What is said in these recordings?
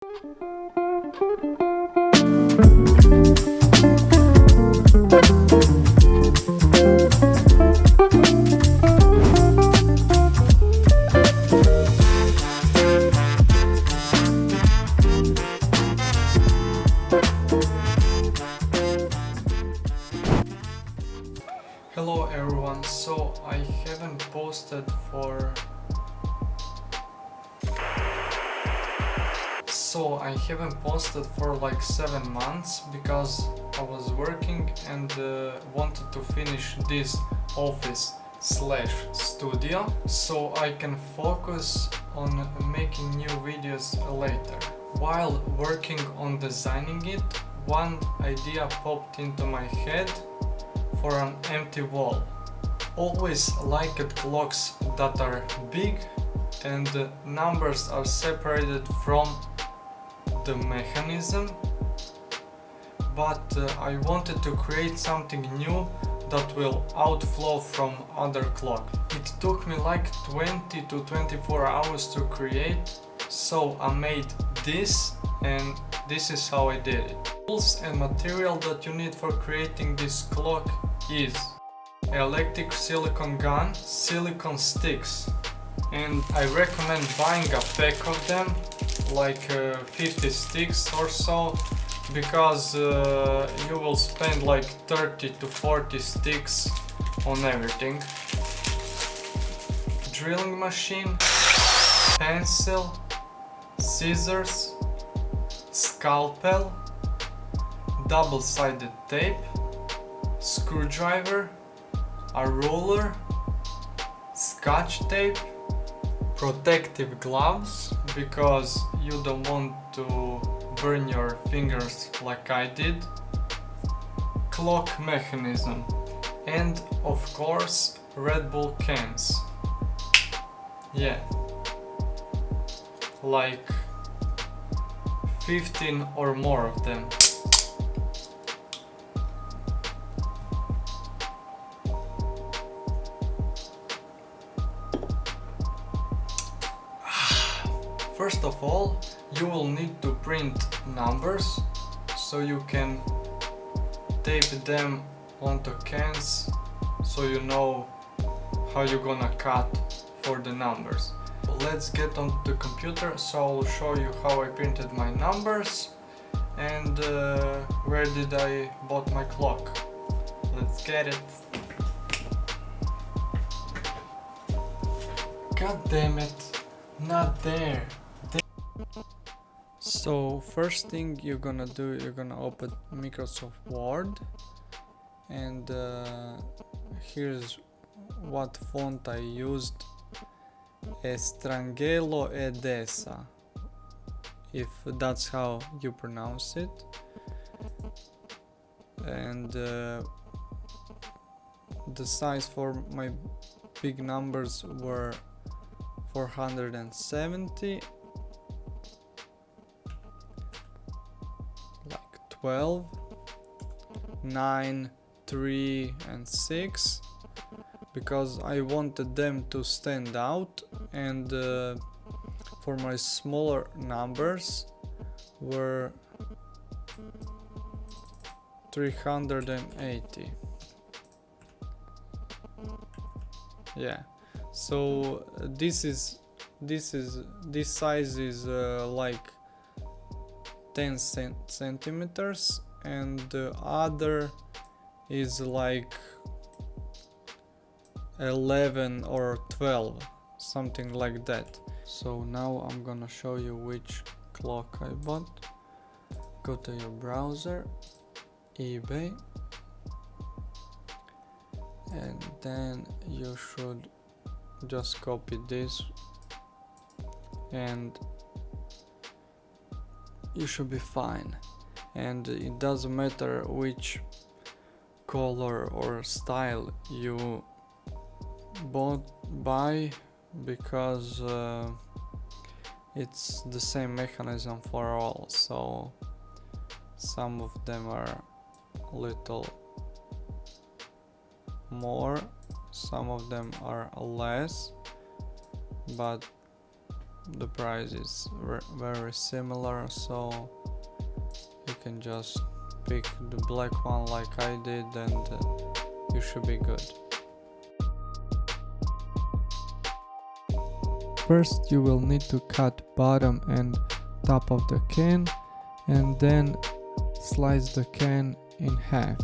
Hello everyone, so I haven't posted for like 7 months because I was working and wanted to finish this office slash studio so I can focus on making new videos later. While working on designing it, one idea popped into my head for an empty wall. Always liked clocks that are big and the numbers are separated from the mechanism, but I wanted to create something new that will outflow from other clocks. It took me like 20 to 24 hours to create, so I made this, and this is how I did it. Tools and material that you need for creating this clock is electric silicone gun, silicone sticks, and I recommend buying a pack of them, like 50 sticks or so, because you will spend like 30 to 40 sticks on everything. Drilling machine, pencil, scissors, scalpel, double-sided tape, screwdriver, a ruler, scotch tape, protective gloves because you don't want to burn your fingers like I did, clock mechanism, and of course Red Bull cans. Yeah, like 15 or more of them. First of all, you will need to print numbers so you can tape them onto cans so you know how you're gonna cut for the numbers. Let's get on the computer, so I'll show you how I printed my numbers and where did I bought my clock. Let's get it. God damn it, not there. So first thing you're gonna do, you're gonna open Microsoft Word, and here's what font I used: Estrangelo Edesa, if that's how you pronounce it. And the size for my big numbers were 470, 12, 9, 3 and 6, because I wanted them to stand out, and for my smaller numbers were 380. Yeah, so this size is like 10 centimeters, and the other is like 11 or 12, something like that. So now I'm gonna show you which clock I bought. Go to your browser, eBay, and then you should just copy this and you should be fine. And it doesn't matter which color or style you buy, because it's the same mechanism for all. So some of them are a little more, some of them are less, but the price is very similar, so you can just pick the black one like I did, and you should be good. First you will need to cut bottom and top of the can, and then slice the can in half.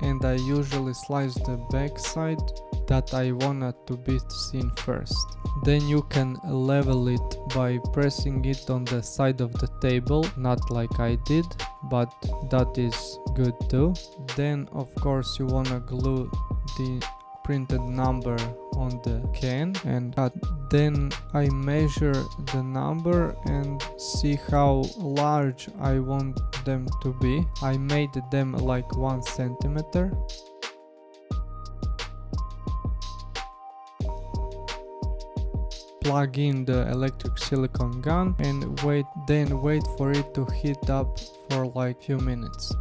And I usually slice the back side that I wanted to be seen first. Then you can level it by pressing it on the side of the table, not like I did, but that is good too. Then of course you wanna glue the printed number on the can and cut. Then I measure the number and see how large I want them to be. I made them like 1 centimeter. Plug in the electric silicone gun and wait for it to heat up for like few minutes.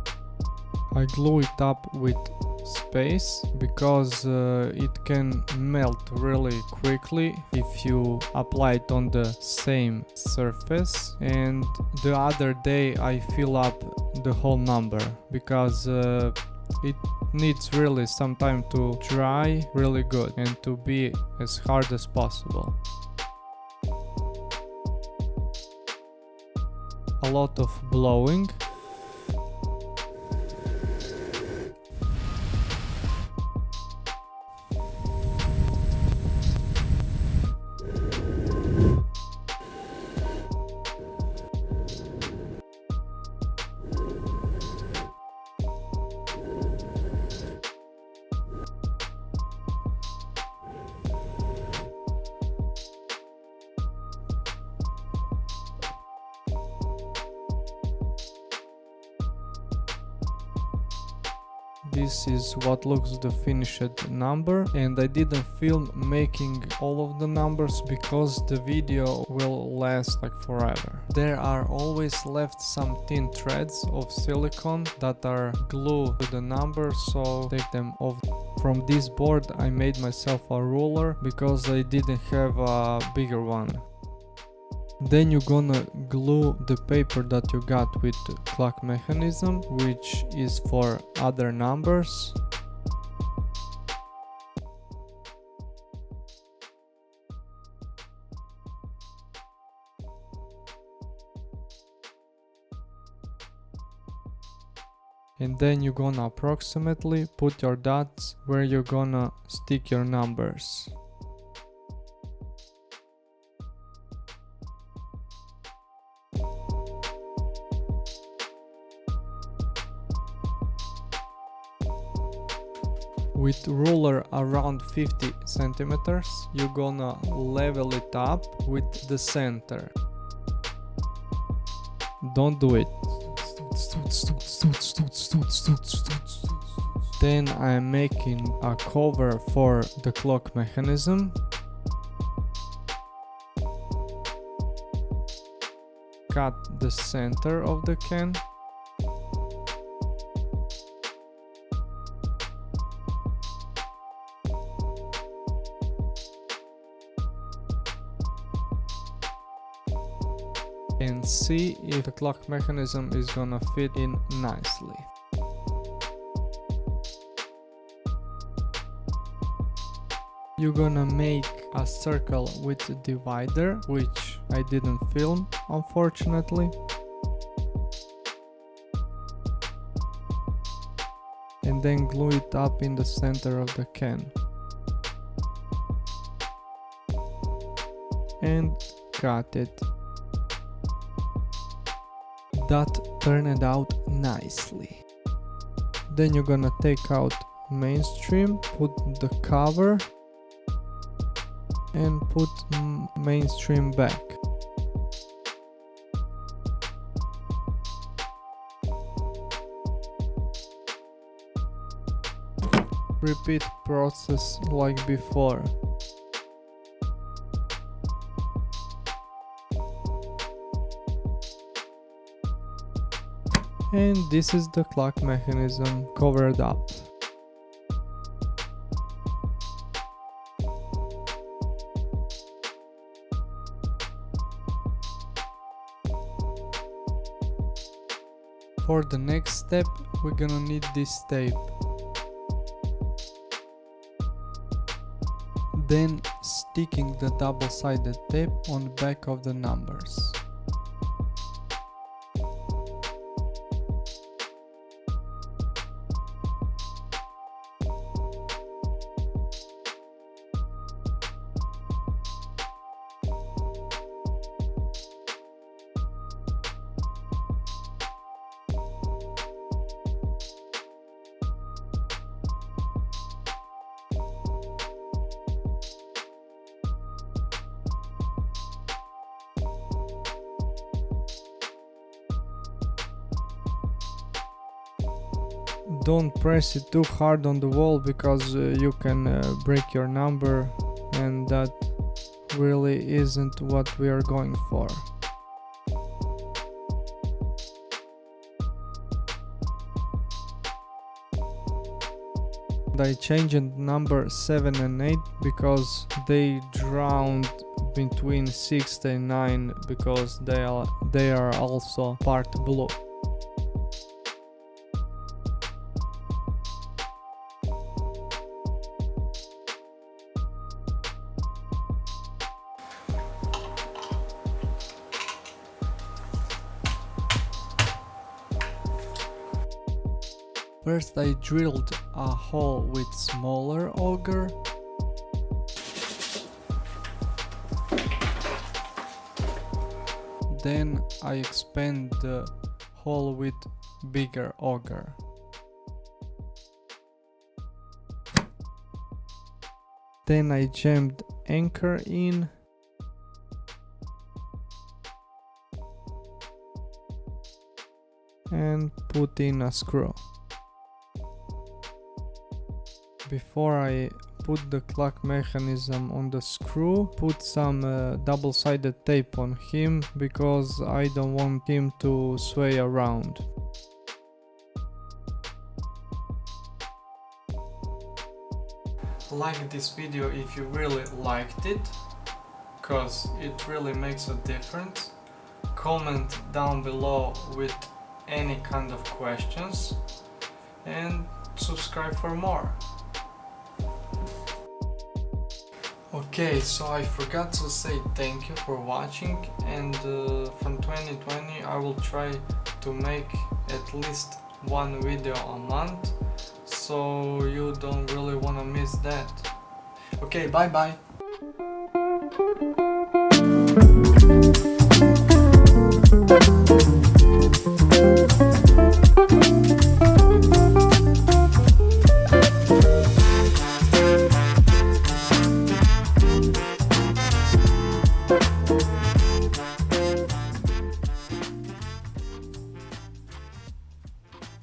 I glue it up with space because it can melt really quickly if you apply it on the same surface. And the other day I fill up the whole number because it needs really some time to dry really good and to be as hard as possible. A lot of blowing. This is what looks the finished number, and I didn't film making all of the numbers because the video will last like forever. There are always left some thin threads of silicone that are glued to the numbers, so take them off. From this board I made myself a ruler because I didn't have a bigger one. Then you're gonna glue the paper that you got with the clock mechanism, which is for other numbers. And then you're gonna approximately put your dots where you're gonna stick your numbers. With ruler around 50 centimeters, you're gonna level it up with the center. Don't do it. Then I'm making a cover for the clock mechanism. Cut the center of the can. And see if the clock mechanism is gonna fit in nicely. You're gonna make a circle with the divider, which I didn't film, unfortunately. And then glue it up in the center of the can. And cut it. That turned out nicely. Then you're gonna take out mainstream, put the cover, and put mainstream back. Repeat process like before. And this is the clock mechanism covered up. For the next step, we're gonna need this tape. Then sticking the double-sided tape on the back of the numbers. Don't press it too hard on the wall because you can break your number, and that really isn't what we are going for. I changed number 7 and 8 because they drowned between 6 and 9 because they are also part blue. First I drilled a hole with smaller auger. Then I expand the hole with bigger auger. Then I jammed anchor in. And put in a screw. Before I put the clock mechanism on the screw, put some double-sided tape on him because I don't want him to sway around. Like this video if you really liked it, cause it really makes a difference. Comment down below with any kind of questions and subscribe for more. Okay, so I forgot to say thank you for watching, and from 2020 I will try to make at least one video a month, so you don't really wanna miss that. Okay, bye bye!